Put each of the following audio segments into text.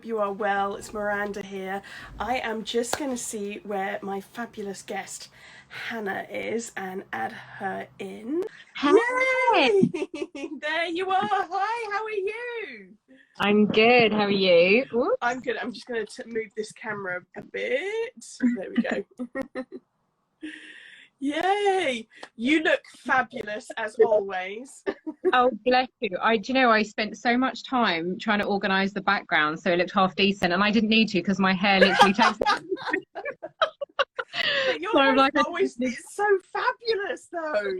hope you are well. It's Miranda here. I am just going to see where my fabulous guest Hannah is and add her in. Hey, Yay! There you are. Hi, how are you? I'm good. How are you? I'm Oops. good. I'm just going to move this camera a bit. There we go. Yay! You look fabulous as always. Oh, bless you. Do you know, I spent so much time trying to organise the background so it looked half decent, and I didn't need to because my hair literally takes. But your So I'm hair's like, always, it's so fabulous though.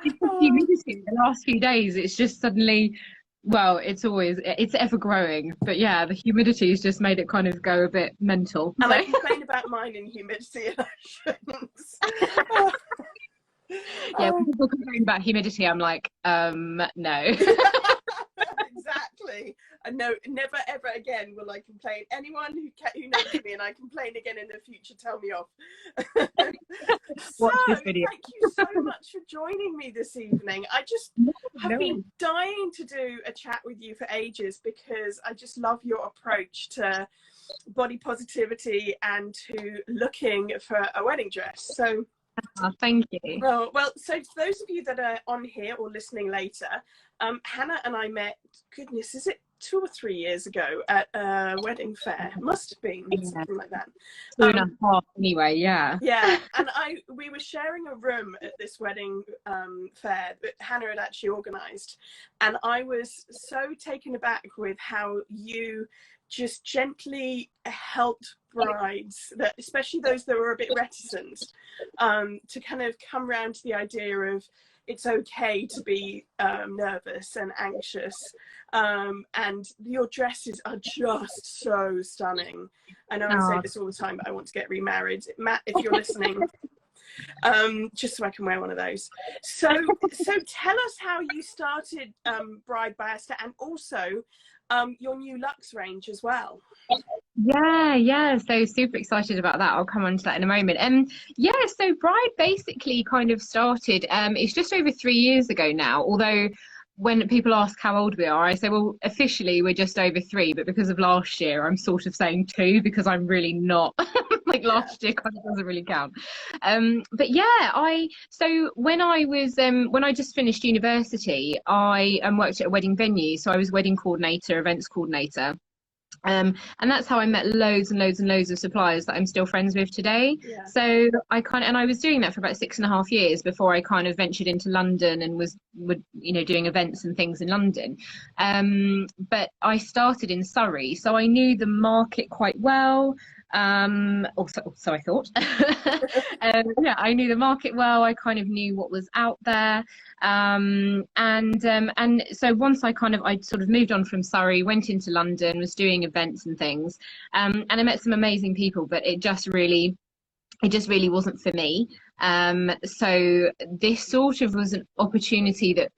it's the Oh, humidity the last few days. It's just suddenly, well, it's ever growing. But yeah, the humidity has just made it kind of go a bit mental. and I So complain about mine in humidity and I shouldn't. Oh, yeah, when oh. people complain about humidity, I'm like, no. Exactly. And no, never ever again will I complain. Anyone who knows me and I complain again in the future, tell me off. So, Watch this video. thank you so much for joining me this evening. I just have No. been dying to do a chat with you for ages because I just love your approach to body positivity and to looking for a wedding dress. So, Oh, thank you. well, so for those of you that are on here or listening later, Hannah and I met, goodness, is it 2 or 3 years ago at a wedding fair? Must have been Yeah, something like that. 2.5 anyway. Yeah. Yeah, and we were sharing a room at this wedding fair that Hannah had actually organised, and I was so taken aback with how you just gently helped brides, that especially those that were a bit reticent, to kind of come around to the idea of it's okay to be nervous and anxious, and your dresses are just so stunning. I know I say Oh, this all the time, but I want to get remarried. Matt, if you're listening, just so I can wear one of those. So tell us how you started Bride by Aster, and also your new Luxe range as well. yeah. So super excited about that. I'll come on to that in a moment. Yeah, so Bride basically kind of started, it's just over 3 years ago now, although when people ask how old we are, I say, well, officially we're just over 3, but because of last year, I'm sort of saying 2 because I'm really not like Yeah. last year kind of doesn't really count. But yeah, so when I just finished university, I worked at a wedding venue. So I was wedding coordinator, events coordinator. And that's how I met loads and loads and loads of suppliers that I'm still friends with today. Yeah. So and I was doing that for about 6.5 years before I kind of ventured into London and doing events and things in London. But I started in Surrey, so I knew the market quite well. So I thought. Yeah, I knew the market well. I kind of knew what was out there. And so once I sort of moved on from Surrey, went into London, was doing events and things, and I met some amazing people, but it just really wasn't for me. So this sort of was an opportunity that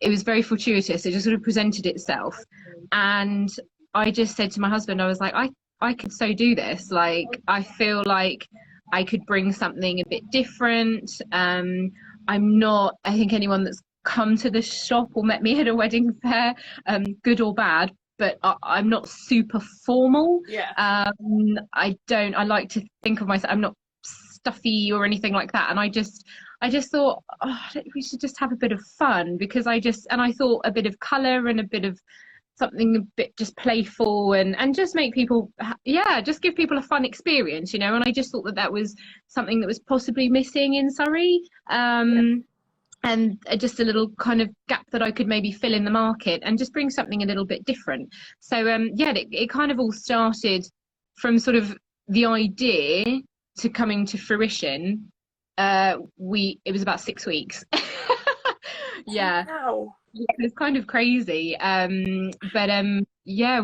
it was very fortuitous. It just sort of presented itself, and I just said to my husband, I was like, I could so do this. Like, I feel like I could bring something a bit different. I think anyone that's come to the shop or met me at a wedding fair, good or bad, but I'm not super formal. Yeah. I like to think of myself, I'm not stuffy or anything like that. And I just thought, we should just have a bit of fun, because I thought a bit of colour and a bit of something a bit just playful and just make people, just give people a fun experience, and I just thought that was something that was possibly missing in Surrey. And just a little kind of gap that I could maybe fill in the market and just bring something a little bit different. So it kind of all started from sort of the idea to coming to fruition. It was about 6 weeks. Yeah. Wow. Yeah, it's kind of crazy. But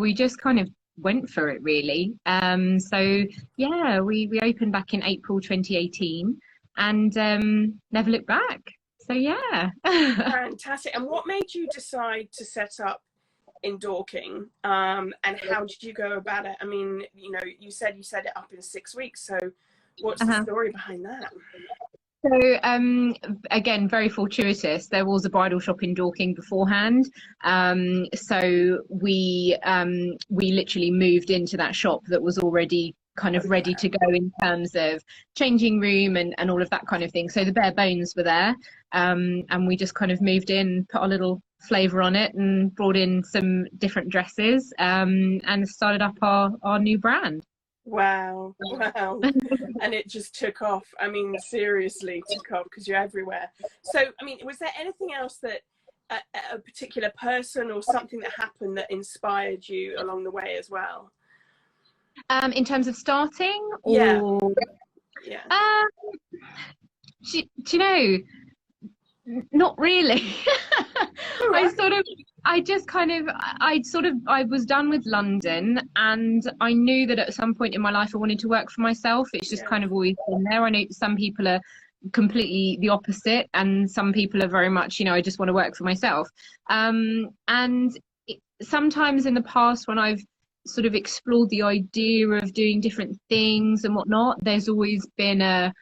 we just kind of went for it, really. So yeah, we opened back in April 2018 and never looked back. So yeah. Fantastic. And what made you decide to set up in Dorking? And how did you go about it? I mean, you said you set it up in 6 weeks. So what's the story behind that? So again, very fortuitous. There was a bridal shop in Dorking beforehand. So we literally moved into that shop that was already kind of ready to go in terms of changing room and all of that kind of thing. So the bare bones were there. And we just kind of moved in, put our little flavour on it and brought in some different dresses, and started up our new brand. Wow, wow. And it just took off. I mean, seriously took off because you're everywhere. So, I mean, was there anything else that a particular person or something that happened that inspired you along the way as well? In terms of starting, Yeah, or yeah. do you know, not really. All right. I was done with London, and I knew that at some point in my life I wanted to work for myself. It's just Yeah. kind of always been there. I know some people are completely the opposite, and some people are very much, I just want to work for myself. And sometimes in the past, when I've sort of explored the idea of doing different things and whatnot, there's always been a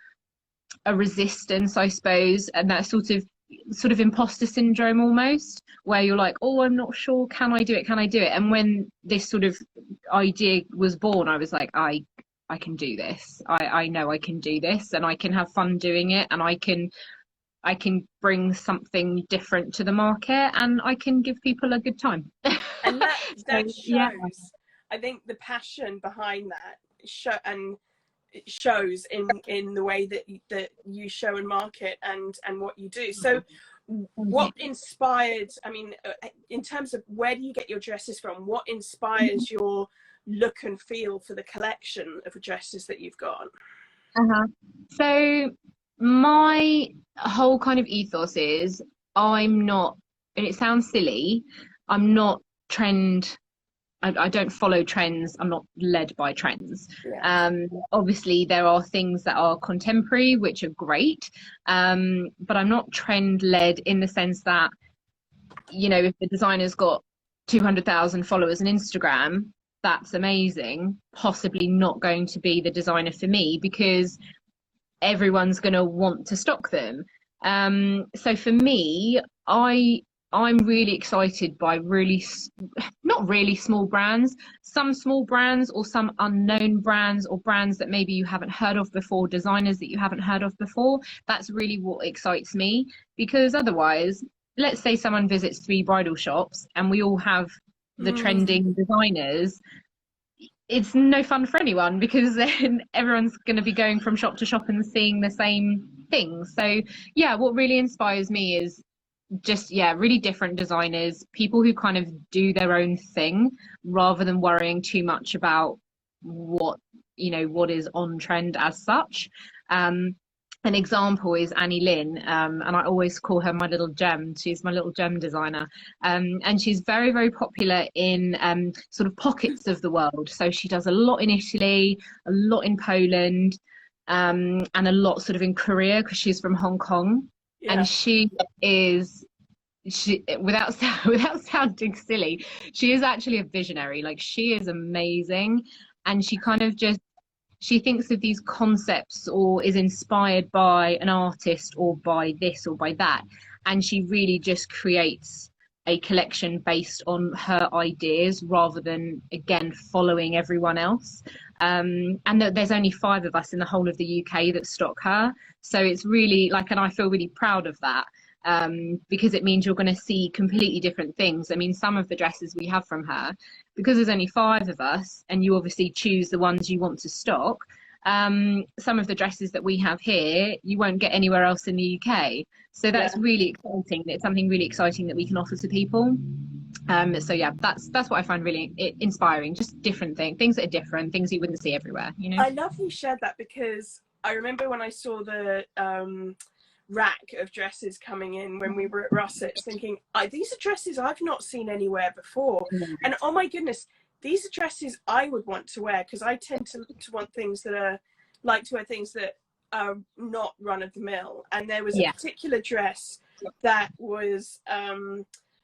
resistance, I suppose, and that sort of imposter syndrome almost, where you're like, oh, I'm not sure, can I do it? And when this sort of idea was born, I was like, I can do this. I know I can do this, and I can have fun doing it, and I can bring something different to the market, and I can give people a good time. And that So, shows, yeah. I think, the passion behind that it shows in the way that you show and market and what you do. So what inspired, I mean, in terms of where do you get your dresses from, what inspires your look and feel for the collection of dresses that you've got? So my whole kind of ethos is, I'm not, and it sounds silly, I'm not trend, I don't follow trends. I'm not led by trends. Yeah. Obviously, there are things that are contemporary, which are great, but I'm not trend led in the sense that, if the designer's got 200,000 followers on Instagram, that's amazing. Possibly not going to be the designer for me, because everyone's going to want to stock them. So for me, I'm really excited by not really small brands, some small brands or some unknown brands, or brands that maybe you haven't heard of before, designers that you haven't heard of before. That's really what excites me, because otherwise, let's say someone visits 3 bridal shops and we all have the trending designers. It's no fun for anyone, because then everyone's going to be going from shop to shop and seeing the same things. So yeah, what really inspires me is just, really different designers, people who kind of do their own thing rather than worrying too much about what is on trend as such. An example is Annie Lynn, and I always call her my little gem. She's my little gem designer, and she's very, very popular in sort of pockets of the world. So she does a lot in Italy, a lot in Poland, and a lot sort of in Korea, because she's from Hong Kong. Yeah. And she without sounding silly, she is actually a visionary. Like, she is amazing, and she kind of she thinks of these concepts, or is inspired by an artist or by this or by that, and she really just creates a collection based on her ideas rather than, again, following everyone else. And there's only 5 of us in the whole of the UK that stock her, so it's really like, and I feel really proud of that, because it means you're going to see completely different things. I mean, some of the dresses we have from her, because there's only 5 of us and you obviously choose the ones you want to stock, some of the dresses that we have here you won't get anywhere else in the UK. So that's really exciting. It's something really exciting that we can offer to people. So yeah, that's what I find really inspiring. Just different things that are different, things you wouldn't see everywhere. I love you shared that, because I remember when I saw the rack of dresses coming in when we were at Russett's, thinking, these are dresses I've not seen anywhere before. And oh my goodness, these are dresses I would want to wear, because I tend to want things that are to wear things that are not run of the mill. And there was a particular dress that was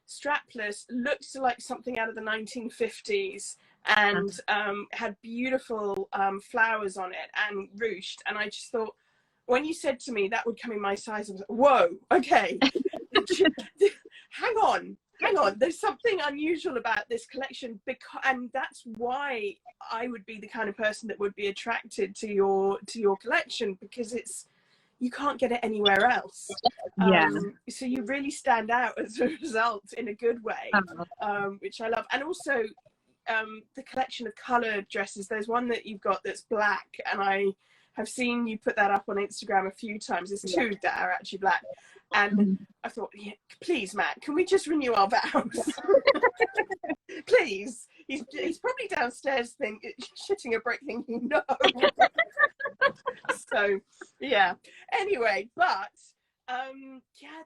strapless, looked like something out of the 1950s, and had beautiful flowers on it and ruched, and I just thought, when you said to me that would come in my size, I was like, whoa, okay. hang on, there's something unusual about this collection, and that's why I would be the kind of person that would be attracted to your collection, because you can't get it anywhere else. Yeah. So you really stand out as a result in a good way, which I love. And also the collection of coloured dresses, there's one that you've got that's black, and I have seen you put that up on Instagram a few times. There's two that are actually black, and I thought, yeah, please, Matt, can we just renew our vows? Please. He's probably downstairs shitting a brick thinking no. So yeah, anyway, but yeah,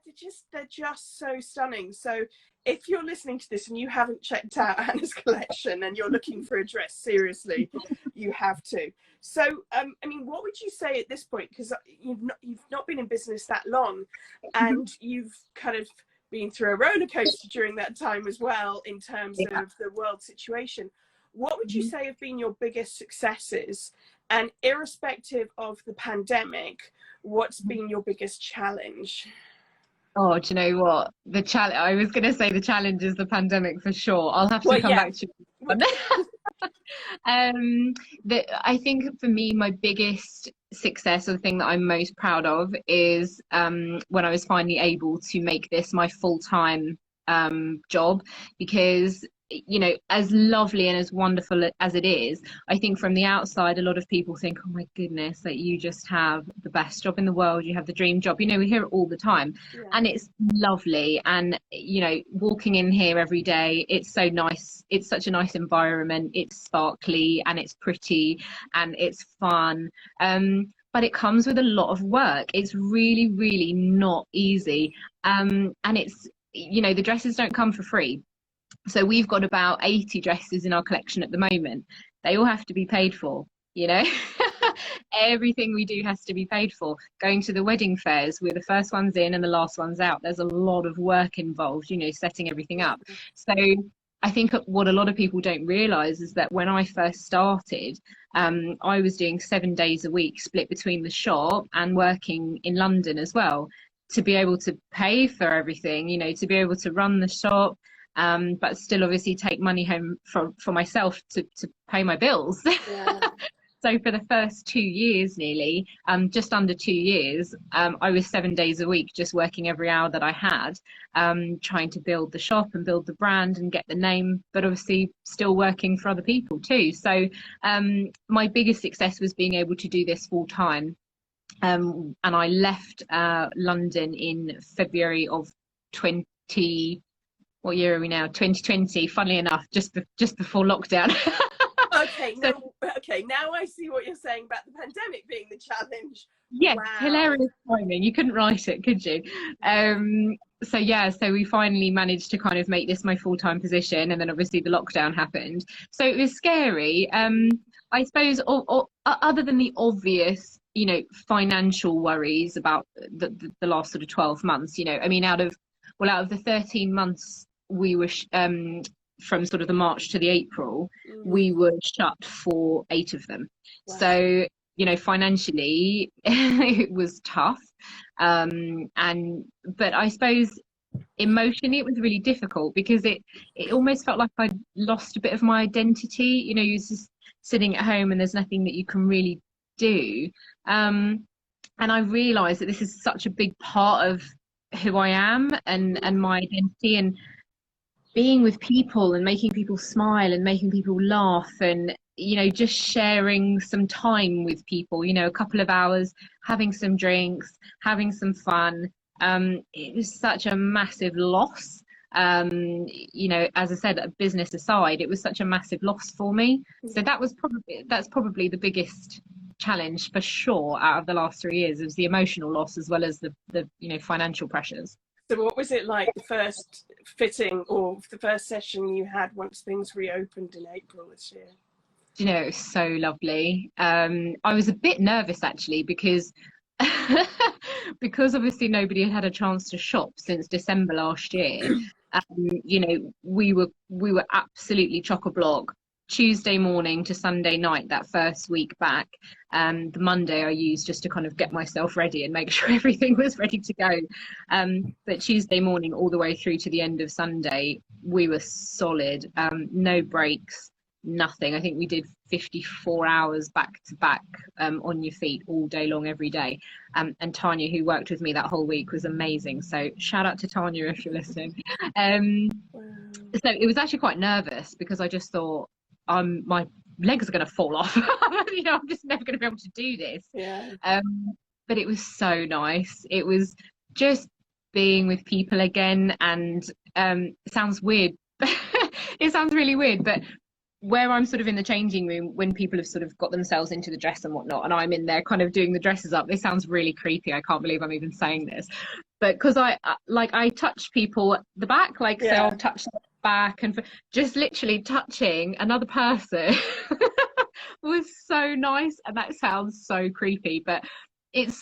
they're just so stunning. So if you're listening to this and you haven't checked out Hannah's collection and you're looking for a dress, seriously, you have to. So I mean, what would you say at this point, because you've not been in business that long, and you've kind of been through a roller coaster during that time as well in terms of the world situation, what would you say have been your biggest successes? And irrespective of the pandemic, what's been your biggest challenge? Oh, do you know what? I was going to say the challenge is the pandemic for sure. I'll have to come back to you. I think for me, my biggest success, or the thing that I'm most proud of, is when I was finally able to make this my full-time job, because as lovely and as wonderful as it is, I think from the outside a lot of people think, oh my goodness, that you just have the best job in the world, you have the dream job, we hear it all the time. And it's lovely, and walking in here every day, it's so nice, it's such a nice environment, it's sparkly and it's pretty and it's fun, but it comes with a lot of work. It's really, really not easy, and it's the dresses don't come for free. So we've got about 80 dresses in our collection at the moment. They all have to be paid for, everything we do has to be paid for. Going to the wedding fairs, we're the first ones in and the last ones out. There's a lot of work involved, setting everything up. So I think what a lot of people don't realize is that when I first started, I was doing 7 days a week, split between the shop and working in London as well, to be able to pay for everything, to be able to run the shop, but still obviously take money home for myself to pay my bills. Yeah. So for the first 2 years, nearly, just under 2 years, I was 7 days a week, just working every hour that I had, trying to build the shop and build the brand and get the name, but obviously still working for other people too. So my biggest success was being able to do this full time. And I left London in February of 2020. What year are we now? 2020. Funnily enough, just before lockdown. Okay, now I see what you're saying about the pandemic being the challenge. Yes, wow. Hilarious timing. You couldn't write it, could you? So we finally managed to kind of make this my full-time position, and then obviously the lockdown happened. So it was scary. I suppose, other than the obvious, financial worries about the last sort of 12 months, I mean, out of the 13 months we were from sort of the March to the April, we were shut for 8 of them. Wow. So financially it was tough, but I suppose emotionally it was really difficult, because it almost felt like I'd lost a bit of my identity. You're just sitting at home and there's nothing that you can really do, and I realized that this is such a big part of who I am and my identity, and being with people and making people smile and making people laugh, and just sharing some time with people, a couple of hours, having some drinks, having some fun. It was such a massive loss. As I said, business aside, it was such a massive loss for me. So that's probably the biggest challenge for sure out of the last 3 years, is the emotional loss as well as the financial pressures. So what was it like, the first fitting or the first session you had once things reopened in April this year? It was so lovely. I was a bit nervous actually, because obviously nobody had a chance to shop since December last year. We were absolutely chock-a-block Tuesday morning to Sunday night, that first week back. The Monday I used just to kind of get myself ready and make sure everything was ready to go. But Tuesday morning all the way through to the end of Sunday, we were solid. No breaks, nothing. I think we did 54 hours back to back, on your feet all day long, every day. And Tanya, who worked with me that whole week, was amazing. So shout out to Tanya if you're listening. So it was actually quite nervous because I just thought, my legs are going to fall off. You know, I'm just never going to be able to do this. Yeah. But it was so nice. It was just being with people again, and it sounds weird. It sounds really weird, but where I'm sort of in the changing room when people have sort of got themselves into the dress and whatnot, and I'm in there kind of doing the dresses up, this sounds really creepy. I can't believe I'm even saying this, but because I touch people at the back, like, so I'll touch the back, and just literally touching another person was so nice. And that sounds so creepy, but it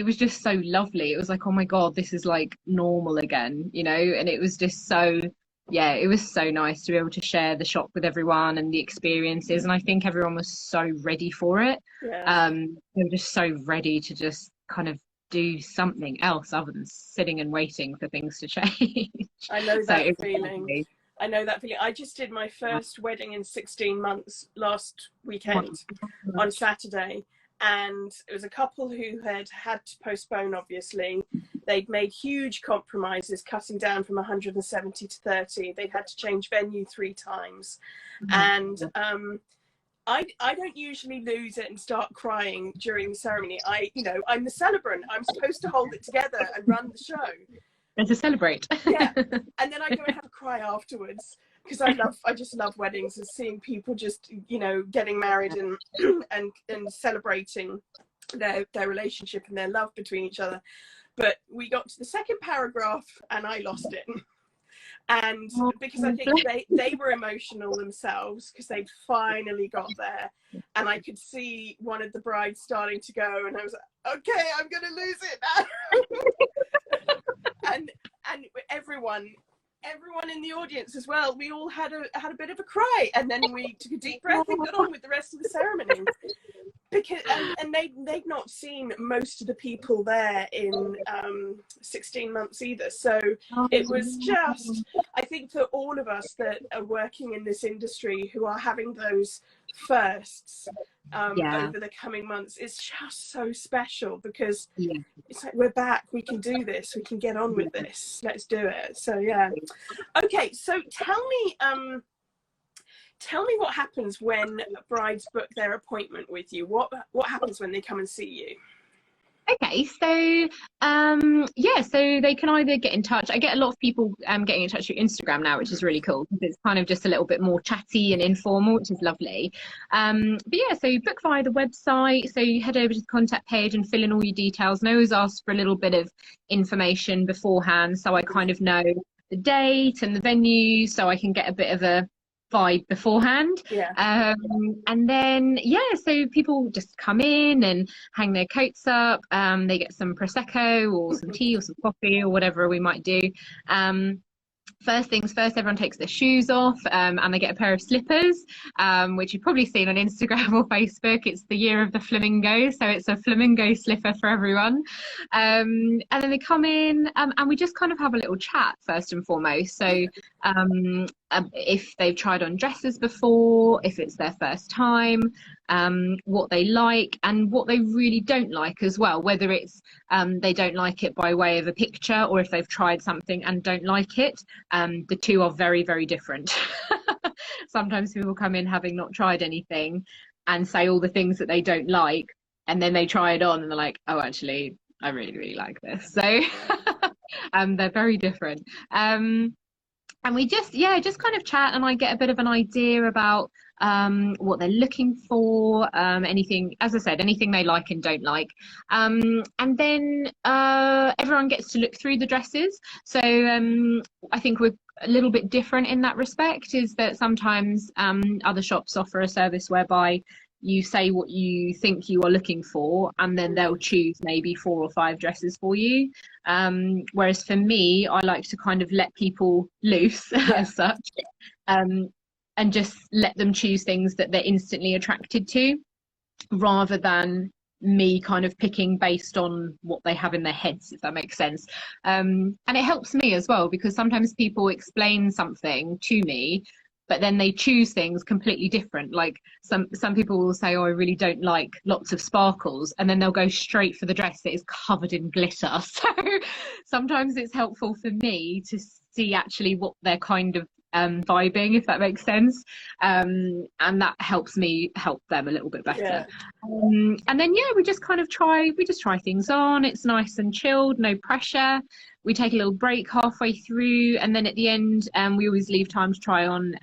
was just so lovely. It was like, oh my God, this is like normal again, you know. And it was just so, yeah, it was so nice to be able to share the shop with everyone and the experiences. And I think everyone was so ready for it. They were just so ready to just kind of do something else other than sitting and waiting for things to change. I know that feeling. I know that feeling. I just did my first wedding in 16 months last weekend on Saturday. And it was a couple who had to postpone, obviously. They'd made huge compromises, cutting down from 170 to 30. They'd had to change venue 3 times. And I don't usually lose it and start crying during the ceremony. I'm the celebrant. I'm supposed to hold it together and run the show. And to celebrate. Yeah. And then I go and have a cry afterwards, because I just love weddings and seeing people just, you know, getting married and celebrating their relationship and their love between each other. But we got to the second paragraph and I lost it. And because I think they were emotional themselves because they'd finally got there, and I could see one of the brides starting to go, and I was like, okay, I'm going to lose it now. and everyone in the audience as well, we all had a bit of a cry, and then we took a deep breath and got on with the rest of the ceremony. Because and they'd not seen most of the people there in 16 months either, so it was just, I think for all of us that are working in this industry who are having those firsts over the coming months, it's just so special, because it's like, we're back, we can do this, we can get on with this, let's do it. So okay, so tell me what happens when brides book their appointment with you. What happens when they come and see you? Okay, so so they can either get in touch. I get a lot of people getting in touch through Instagram now, which is really cool, because it's kind of just a little bit more chatty and informal, which is lovely. But yeah, so book via the website. So you head over to the contact page and fill in all your details. And I always ask for a little bit of information beforehand, so I kind of know the date and the venue, so I can get a bit of a vibe beforehand. And then so people just come in and hang their coats up, they get some prosecco or some tea or some coffee or whatever we might do. First things first, everyone takes their shoes off, and they get a pair of slippers, which you've probably seen on Instagram or Facebook. It's the year of the flamingo, so it's a flamingo slipper for everyone. And then they come in, and we just kind of have a little chat first and foremost. So if they've tried on dresses before, if it's their first time, what they like and what they really don't like as well, whether it's they don't like it by way of a picture, or if they've tried something and don't like it. The two are very, very different. Sometimes people come in having not tried anything and say all the things that they don't like, and then they try it on and they're like, oh, actually, I really, really like this. So they're very different. And we just kind of chat, and I get a bit of an idea about what they're looking for, anything, as I said, anything they like and don't like. And then everyone gets to look through the dresses. So I think we're a little bit different in that respect, is that sometimes other shops offer a service whereby you say what you think you are looking for, and then they'll choose maybe 4 or 5 dresses for you. Whereas for me, I like to kind of let people loose as such. just let them choose things that they're instantly attracted to, rather than me kind of picking based on what they have in their heads, if that makes sense. And it helps me as well, because sometimes people explain something to me, but then they choose things completely different. Like some people will say, oh, I really don't like lots of sparkles, and then they'll go straight for the dress that is covered in glitter. So sometimes it's helpful for me to see actually what they're kind of vibing, if that makes sense, and that helps me help them a little bit better. Yeah. And then we just try things on. It's nice and chilled, no pressure. We take a little break halfway through, and then at the end we always leave time to try on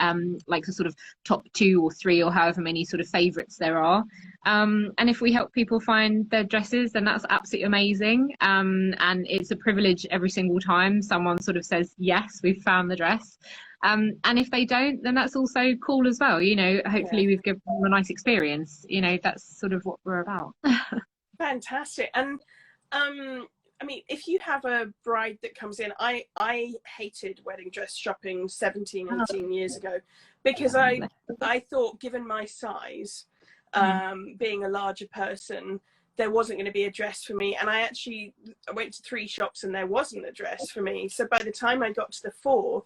like the sort of top 2 or 3 or however many sort of favorites there are. And if we help people find their dresses, then that's absolutely amazing. And it's a privilege every single time someone sort of says, yes, we've found the dress. And if they don't, then that's also cool as well. Hopefully we've given them a nice experience. That's sort of what we're about. Fantastic. And I mean, if you have a bride that comes in, I hated wedding dress shopping 17, 18 years ago, because I thought, given my size, being a larger person, there wasn't going to be a dress for me. And I went to 3 shops and there wasn't a dress for me. So by the time I got to the 4th,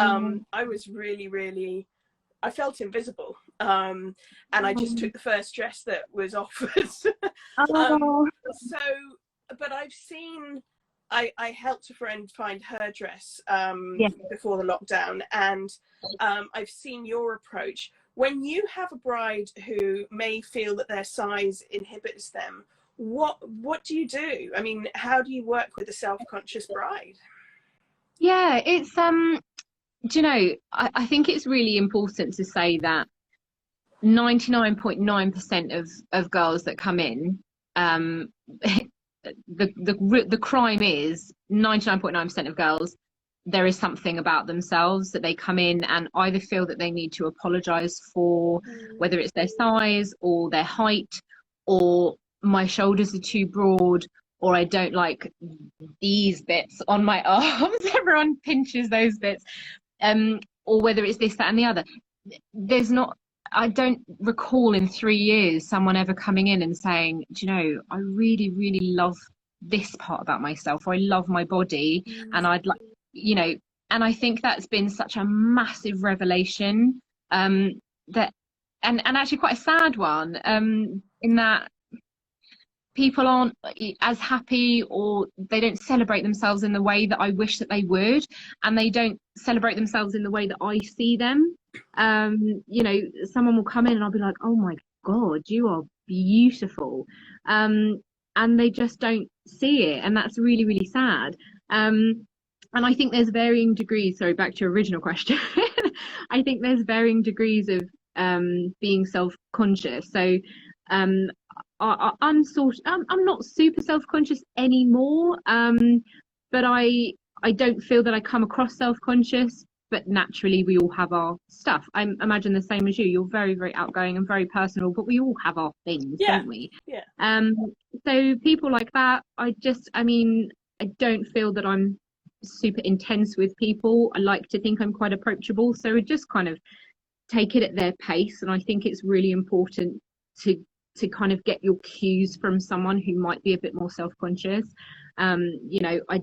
I was really, I felt invisible. And I just took the first dress that was offered. But I've seen, I helped a friend find her dress before the lockdown, and I've seen your approach. When you have a bride who may feel that their size inhibits them, what do you do? I mean, how do you work with a self-conscious bride? Yeah, it's I think it's really important to say that 99.9% of girls that come in, the crime is 99.9% of girls, there is something about themselves that they come in and either feel that they need to apologize for, whether it's their size or their height, or my shoulders are too broad, or I don't like these bits on my arms. Everyone pinches those bits. Or whether it's this, that and the other. I don't recall in 3 years someone ever coming in and saying, do you know, I really, really love this part about myself, or I love my body, and I'd like, and I think that's been such a massive revelation, that and actually quite a sad one, in that people aren't as happy, or they don't celebrate themselves in the way that I wish that they would, and they don't celebrate themselves in the way that I see them. Someone will come in and I'll be like, oh my God, you are beautiful. And they just don't see it. And that's really, really sad. And I think there's varying degrees, sorry, back to your original question. I think there's varying degrees of being self-conscious. So I'm not super self-conscious anymore, but I don't feel that I come across self-conscious, but naturally we all have our stuff. I imagine the same as you. You're very, very outgoing and very personal, but we all have our things, don't we? Yeah. So people like that, I don't feel that I'm super intense with people. I like to think I'm quite approachable, so I just kind of take it at their pace. And I think it's really important to kind of get your cues from someone who might be a bit more self-conscious. I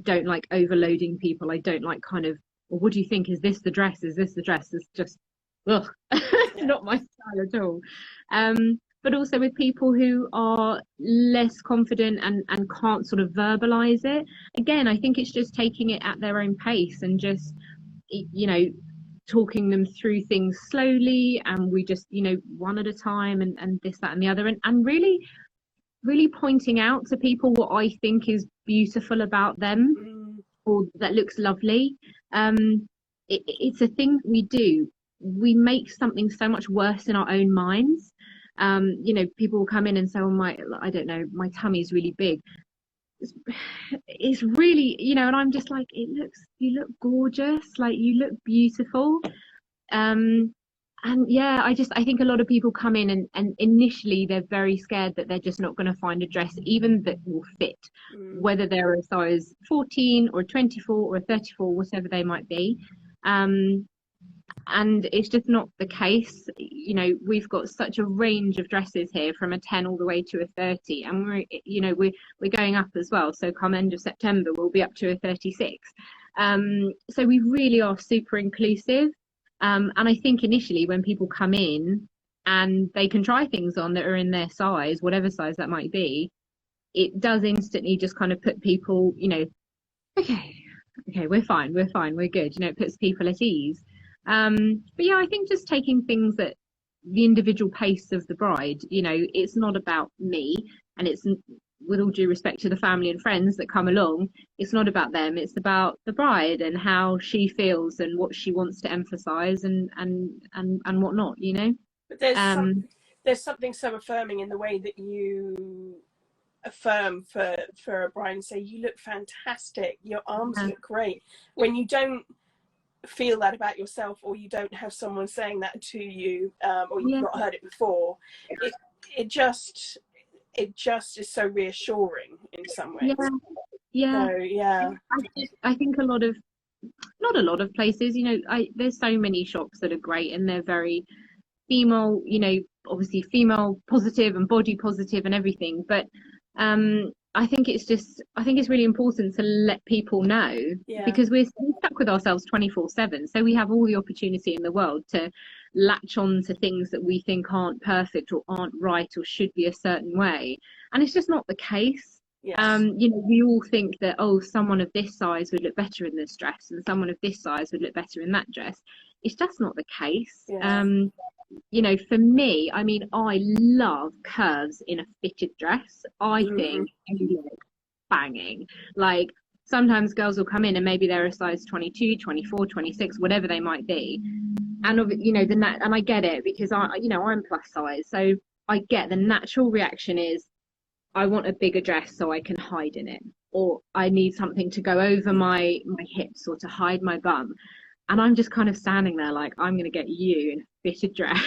don't like overloading people. I don't like kind of, well, what do you think? Is this the dress? Is this the dress? It's just, ugh, it's not my style at all. But also with people who are less confident and can't sort of verbalize it, again, I think it's just taking it at their own pace and just, talking them through things slowly, and we just, one at a time, and this, that and the other, and really, really pointing out to people what I think is beautiful about them, or that looks lovely. It's a thing we do. We make something so much worse in our own minds. People will come in and say, oh, I don't know, my tummy's really big. It's really, and I'm just like, you look gorgeous, like you look beautiful. And yeah, I think a lot of people come in and initially they're very scared that they're just not going to find a dress even that will fit, whether they're a size 14 or 24 or 34, whatever they might be. and it's just not the case. You know, we've got such a range of dresses here, from a 10 all the way to a 30, and we're going up as well. So come end of September, we'll be up to a 36. So we really are super inclusive. And I think initially when people come in and they can try things on that are in their size, whatever size that might be, it does instantly just kind of put people, you know, okay, we're fine, we're good. You know, it puts people at ease. But yeah, I think just taking things at the individual pace of the bride. You know, it's not about me, and it's, with all due respect to the family and friends that come along, it's not about them. It's about the bride and how she feels and what she wants to emphasize and whatnot. You know. But there's something so affirming in the way that you affirm for a bride and say, you look fantastic, your arms look great, when you don't feel that about yourself, or you don't have someone saying that to you, or you've not heard it before. It just is so reassuring in some ways. I think not a lot of places, you know, there's so many shops that are great, and they're very female, you know, obviously female positive and body positive and everything, but I think it's really important to let people know, because we're stuck with ourselves 24/7. So we have all the opportunity in the world to latch on to things that we think aren't perfect or aren't right or should be a certain way. And it's just not the case. You know, we all think that, oh, someone of this size would look better in this dress and someone of this size would look better in that dress. It's just not the case. You know, for me, I mean, I love curves in a fitted dress. I think they look banging. Like, sometimes girls will come in and maybe they're a size 22, 24, 26, whatever they might be. And, you know, and I get it, because I'm plus size. So I get the natural reaction is, I want a bigger dress so I can hide in it. Or I need something to go over my hips or to hide my bum. And I'm just kind of standing there like, I'm going to get you in a fitted dress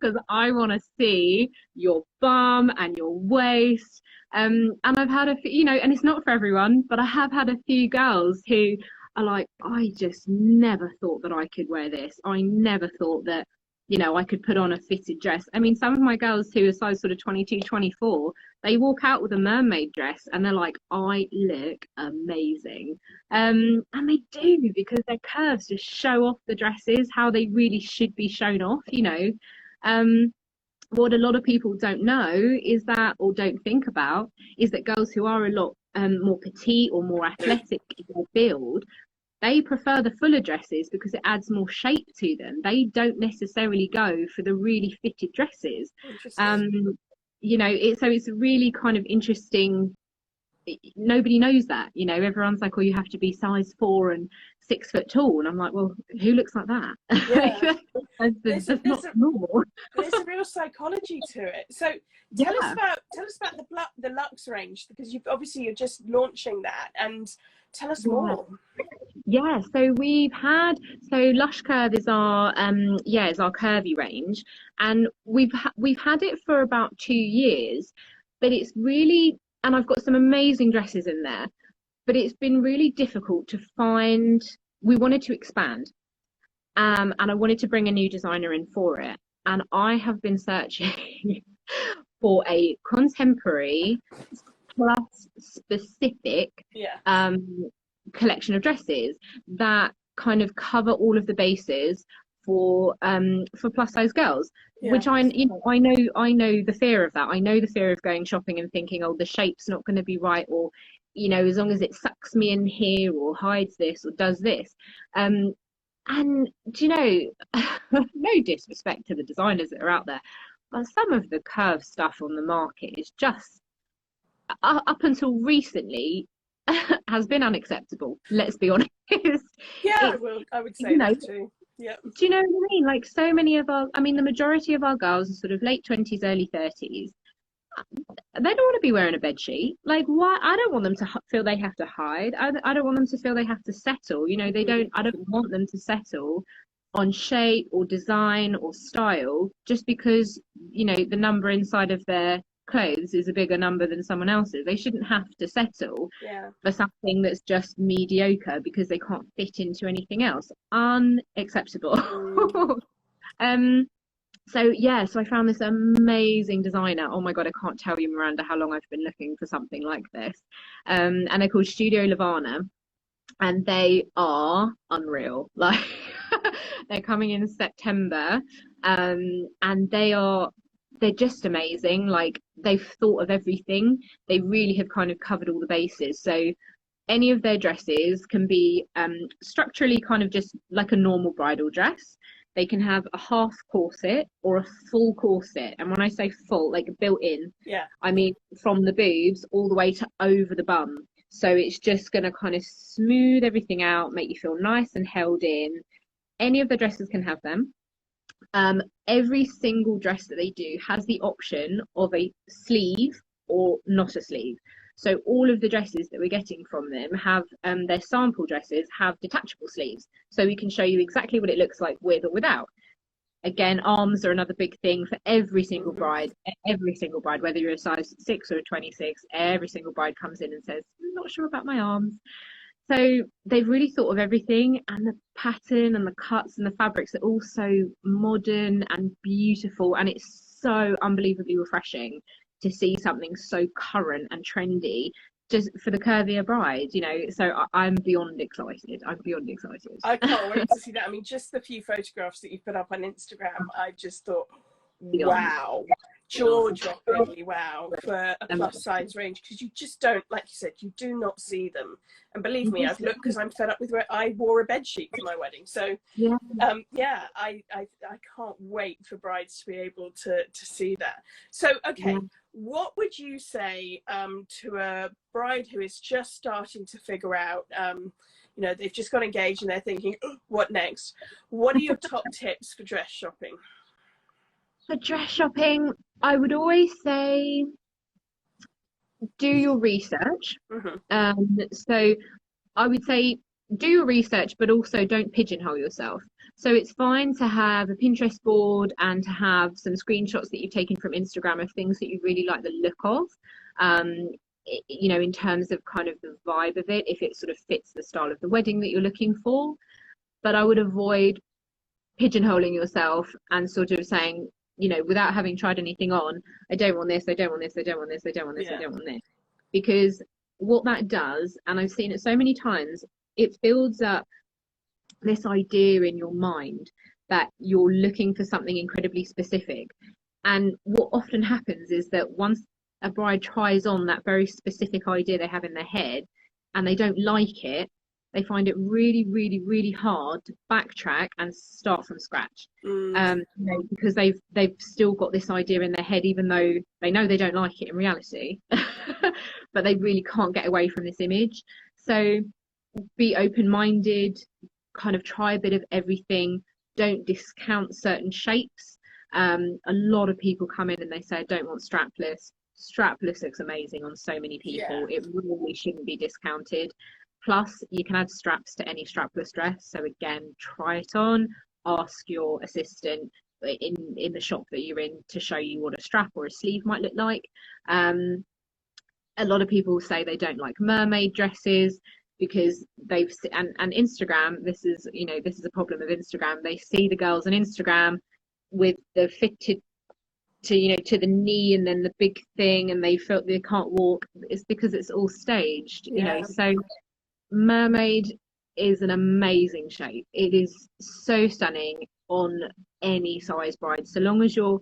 because I want to see your bum and your waist. And I've had a few, you know, and it's not for everyone, but I have had a few girls who are like, I just never thought that I could wear this. I never thought that, you know, I could put on a fitted dress. I mean, some of my girls who are size sort of 22, 24, they walk out with a mermaid dress and they're like, I look amazing. And they do, because their curves just show off the dresses how they really should be shown off, you know. What a lot of people don't know is that, or don't think about, is that girls who are a lot more petite or more athletic in their build, they prefer the fuller dresses because it adds more shape to them. They don't necessarily go for the really fitted dresses. You know, it's really kind of interesting. Nobody knows that, you know. Everyone's like, well, you have to be size 4 and 6 foot tall, and I'm like, well, who looks like that? That's not normal. There's a real psychology to it. So tell us about the Luxe range, because you're just launching that, and tell us more. So Lush Curve is our curvy range, and we've had it for about 2 years, but it's really, and I've got some amazing dresses in there, but it's been really difficult to find. We wanted to expand, and I wanted to bring a new designer in for it, and I have been searching for a contemporary plus specific collection of dresses that kind of cover all of the bases for plus size girls, which I know the fear of that. I know the fear of going shopping and thinking, oh, the shape's not going to be right, or, you know, as long as it sucks me in here or hides this or does this. And do you know, no disrespect to the designers that are out there, but some of the curve stuff on the market is just, up until recently, has been unacceptable. Let's be honest. I would say that too. Yeah. Do you know what I mean? Like, so many of the majority of our girls are sort of late 20s, early 30s. They don't want to be wearing a bed sheet. Like, why? I don't want them to feel they have to hide. I don't want them to feel they have to settle. You know, I don't want them to settle on shape or design or style just because, you know, the number inside of their clothes is a bigger number than someone else's. They shouldn't have to settle for something that's just mediocre because they can't fit into anything else. Unacceptable. So yeah, so I found this amazing designer. Oh my God, I can't tell you, Miranda, how long I've been looking for something like this. And they're called Studio Lavana, and they are unreal. Like they're coming in September, and they're just amazing. Like they've thought of everything. They really have kind of covered all the bases. So any of their dresses can be structurally kind of just like a normal bridal dress. They can have a half corset or a full corset. And when I say full, like built in, I mean from the boobs all the way to over the bum. So it's just going to kind of smooth everything out, make you feel nice and held in. Any of the dresses can have them. Every single dress that they do has the option of a sleeve or not a sleeve. So all of the dresses that we're getting from them have their sample dresses have detachable sleeves, so we can show you exactly what it looks like with or without. Again, arms are another big thing for every single bride. Every single bride, whether you're a size 6 or a 26, every single bride comes in and says, I'm not sure about my arms. So they've really thought of everything, and the pattern and the cuts and the fabrics are all so modern and beautiful, and it's so unbelievably refreshing to see something so current and trendy just for the curvier bride, you know. So I'm beyond excited. I can't wait to see that. I mean, just the few photographs that you put up on Instagram, I just thought, wow, jaw-droppingly wow for a plus size range, because you just don't, like you said, you do not see them. And believe me, I've looked because I'm fed up with where I wore a bed sheet for my wedding. So I can't wait for brides to be able to see that. So okay, what would you say to a bride who is just starting to figure out, you know, they've just got engaged and they're thinking, oh, what next? What are your top tips for dress shopping? For dress shopping, I would always say do your research. So I would say do your research, but also don't pigeonhole yourself. So it's fine to have a Pinterest board and to have some screenshots that you've taken from Instagram of things that you really like the look of, you know, in terms of kind of the vibe of it, if it sort of fits the style of the wedding that you're looking for. But I would avoid pigeonholing yourself and sort of saying, you know, without having tried anything on, I don't want this, I don't want this, I don't want this, I don't want this, I don't want this. Because what that does, and I've seen it so many times, it builds up this idea in your mind that you're looking for something incredibly specific. And what often happens is that once a bride tries on that very specific idea they have in their head and they don't like it, they find it really, really, really hard to backtrack and start from scratch. You know, because they've still got this idea in their head, even though they know they don't like it in reality, but they really can't get away from this image. So be open-minded, kind of try a bit of everything. Don't discount certain shapes. A lot of people come in and they say, I don't want strapless. Strapless looks amazing on so many people. It really shouldn't be discounted. Plus, you can add straps to any strapless dress. So again, try it on, ask your assistant in the shop that you're in to show you what a strap or a sleeve might look like. A lot of people say they don't like mermaid dresses because they've, and Instagram, this is, you know, this is a problem of Instagram. They see the girls on Instagram with the fitted to, you know, to the knee and then the big thing, and they feel they can't walk. It's because it's all staged, you know. So mermaid is an amazing shape. It is so stunning on any size bride, so long as you're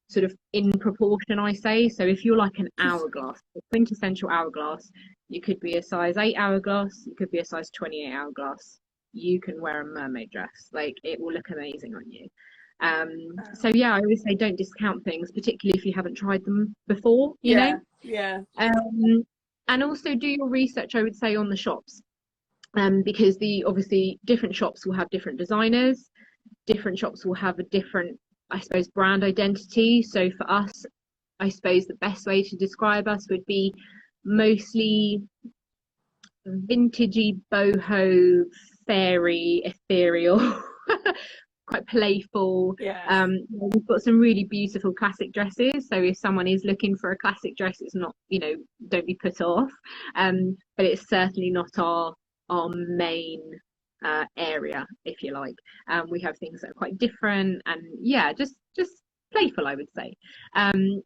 sort of in proportion, I say. So if you're like an hourglass, a quintessential hourglass, you could be a size 8 hourglass, you could be a size 28 hourglass, you can wear a mermaid dress. Like, it will look amazing on you. So yeah, I always say don't discount things, particularly if you haven't tried them before, you know. And also do your research, I would say, on the shops, because obviously different shops will have different designers, different shops will have a different, I suppose, brand identity. So for us, I suppose the best way to describe us would be mostly vintagey, boho, fairy, ethereal, quite playful. Yeah. We've got some really beautiful classic dresses, so if someone is looking for a classic dress, it's not, don't be put off. But it's certainly not our main area, if you like. We have things that are quite different, and yeah, just playful, I would say.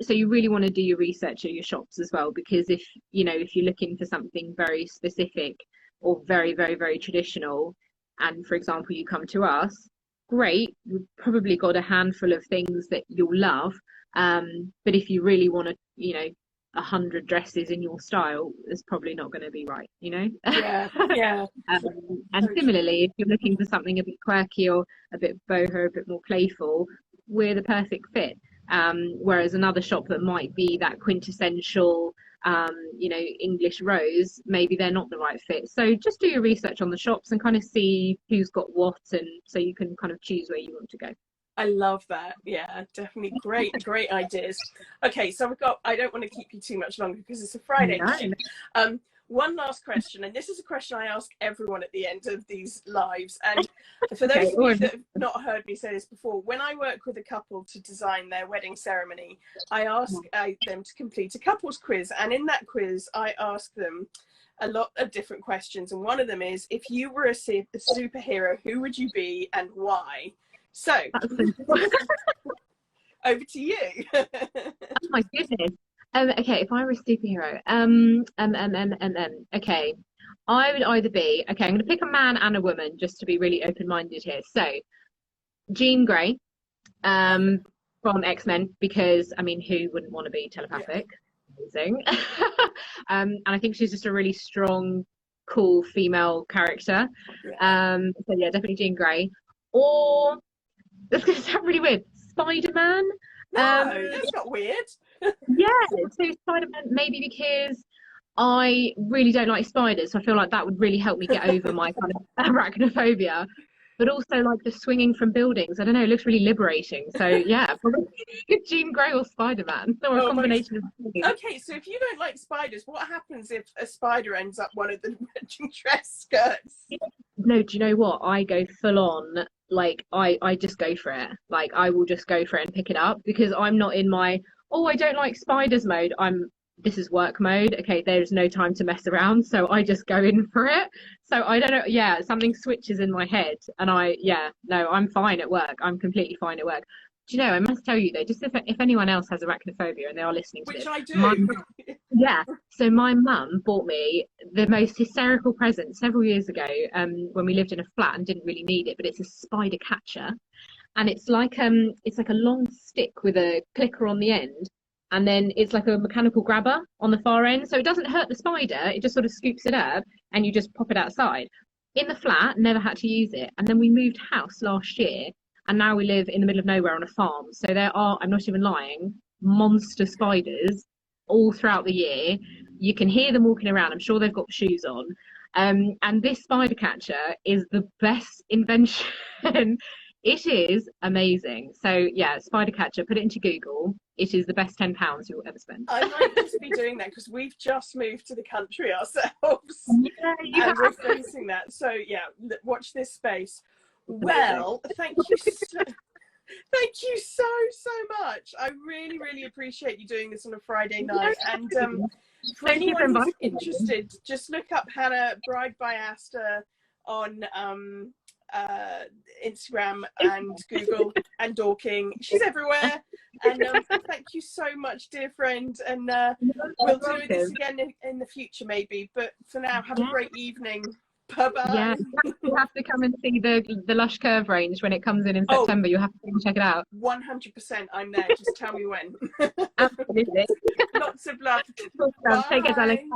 So you really want to do your research at your shops as well, because if you're looking for something very specific or very, very, very traditional, and for example you come to us, great, we've probably got a handful of things that you'll love. But if you really want to 100 dresses in your style, it's probably not going to be right. Yeah. And similarly, if you're looking for something a bit quirky or a bit boho, a bit more playful, we're the perfect fit. Whereas another shop that might be that quintessential English rose, maybe they're not the right fit. So just do your research on the shops and kind of see who's got what, and so you can kind of choose where you want to go. I love that. Yeah, definitely great ideas. Okay, so I don't want to keep you too much longer because it's a Friday night. One last question, and this is a question I ask everyone at the end of these lives. And for those of you that have not heard me say this before, when I work with a couple to design their wedding ceremony, I ask them to complete a couples quiz. And in that quiz, I ask them a lot of different questions. And one of them is, if you were a superhero, who would you be and why? So, over to you. Oh my goodness. Okay, if I were a superhero, okay, I would either be, I'm going to pick a man and a woman just to be really open-minded here. So, Jean Grey, from X-Men, because I mean, who wouldn't want to be telepathic? Yeah. Amazing. And I think she's just a really strong, cool female character. Yeah. So yeah, definitely Jean Grey. Or that's going to sound really weird, Spider-Man. No, that's not weird. Yeah, so Spider-Man, maybe because I really don't like spiders, so I feel like that would really help me get over my kind of arachnophobia. But also like the swinging from buildings, I don't know, it looks really liberating. So yeah, probably Jean Grey or Spider-Man, or a combination of things. Okay, so if you don't like spiders, what happens if a spider ends up one of the wedding dress skirts? No, do you know what? I go full on, like I just go for it. Like I will just go for it and pick it up, because I'm not in my, I don't like spiders mode. This is work mode. Okay, there's no time to mess around, so I just go in for it. So I don't know, yeah, something switches in my head, and I'm fine at work. I'm completely fine at work. Do you know, I must tell you though, just if anyone else has arachnophobia and they are listening to this, which I do. So my mum bought me the most hysterical present several years ago, when we lived in a flat and didn't really need it, but it's a spider catcher, and it's like a long stick with a clicker on the end, and then it's like a mechanical grabber on the far end, so it doesn't hurt the spider, it just sort of scoops it up and you just pop it outside. In the flat, never had to use it, and then we moved house last year, and now we live in the middle of nowhere on a farm, so there are, I'm not even lying, monster spiders all throughout the year. You can hear them walking around, I'm sure they've got shoes on, and this spider catcher is the best invention. It is amazing. So yeah, spider catcher, put it into Google. It is the best £10 you'll ever spend. I might just be doing that because we've just moved to the country ourselves. Yeah, and we're facing that. So yeah, watch this space. Well, thank you so much. I really, really appreciate you doing this on a Friday night. And for anyone who's interested, just look up Hannah Bride by Aster on Instagram and Google and Dorking. She's everywhere. And thank you so much, dear friend. And we'll do this again in the future, maybe. But for now, have a great evening. Bye-bye. Yeah, you have to come and see the Lush Curve range when it comes in September. You'll have to come and check it out. 100%, I'm there. Just tell me when. Absolutely. Lots of love. Take care, darling.